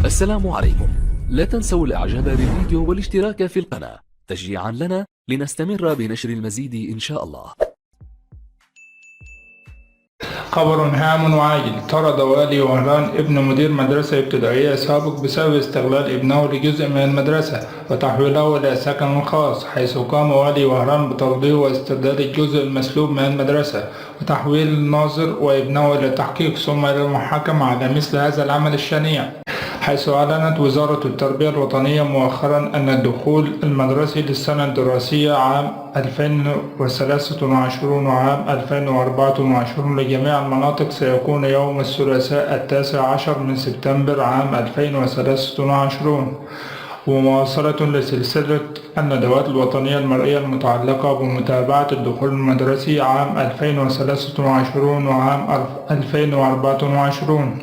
السلام عليكم. لا تنسوا الاعجاب بالفيديو والاشتراك في القناة تشجيعا لنا لنستمر بنشر المزيد إن شاء الله. خبر هام وعاجل: طرد والي وهران ابن مدير مدرسة ابتدائية سابق بسبب استغلال ابنه لجزء من المدرسة وتحويله إلى سكن خاص، حيث قام والي وهران بترضيه واسترداد الجزء المسلوب من المدرسة وتحويل الناظر وابنه إلى التحقيق ثم إلى المحاكمة على مثل هذا العمل الشنيع. حيث أعلنت وزارة التربية الوطنية مؤخرا أن الدخول المدرسي للسنة الدراسية عام 2023 وعام 2024 لجميع المناطق سيكون يوم الثلاثاء 19 من سبتمبر عام 2023، ومواصلة لسلسلة الندوات الوطنية المرئية المتعلقة بمتابعة الدخول المدرسي عام 2023 وعام 2024.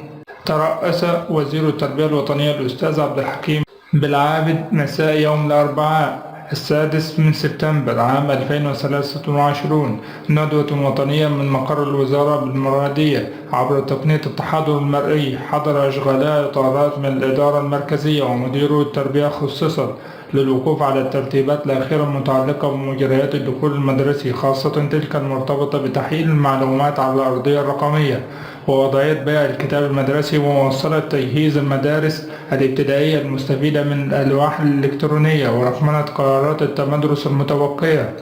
ترأس وزير التربية الوطنية الأستاذ عبد الحكيم بالعابد مساء يوم الأربعاء 6 من سبتمبر عام 2023 ندوة وطنية من مقر الوزارة بالمرادية عبر تقنية التحاضر المرئي. حضر أشغال إطارات من الإدارة المركزية ومدير التربية خصصا للوقوف على الترتيبات الأخيرة المتعلقة بمجريات الدخول المدرسي، خاصة تلك المرتبطة بتحليل المعلومات على الأرضية الرقمية ووضعية بيع الكتاب المدرسي ومواصلة تجهيز المدارس الابتدائية المستفيدة من الألواح الإلكترونية ورقمنة قرارات التمدرس المتبقية.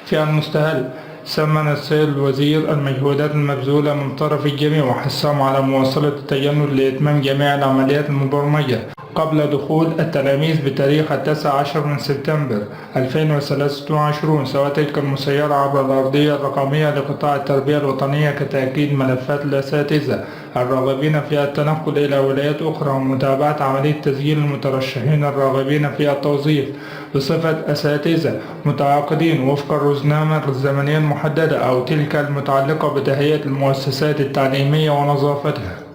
في المستهل ثمن السيد الوزير المجهودات المبذولة من طرف الجميع وحثهم على مواصلة التجند لإتمام جميع العمليات المبرمجة قبل دخول التلاميذ بتاريخ 19 من سبتمبر 2023، سواء تلك المسيرة عبر الأرضية الرقمية لقطاع التربية الوطنية كتأكيد ملفات الأساتذة الراغبين في التنقل إلى ولايات أخرى ومتابعة عملية تسجيل المترشحين الراغبين في التوظيف بصفة أساتذة متعاقدين وفق الرزنامة الزمنية المحددة أو تلك المتعلقة بتهيئة المؤسسات التعليمية ونظافتها.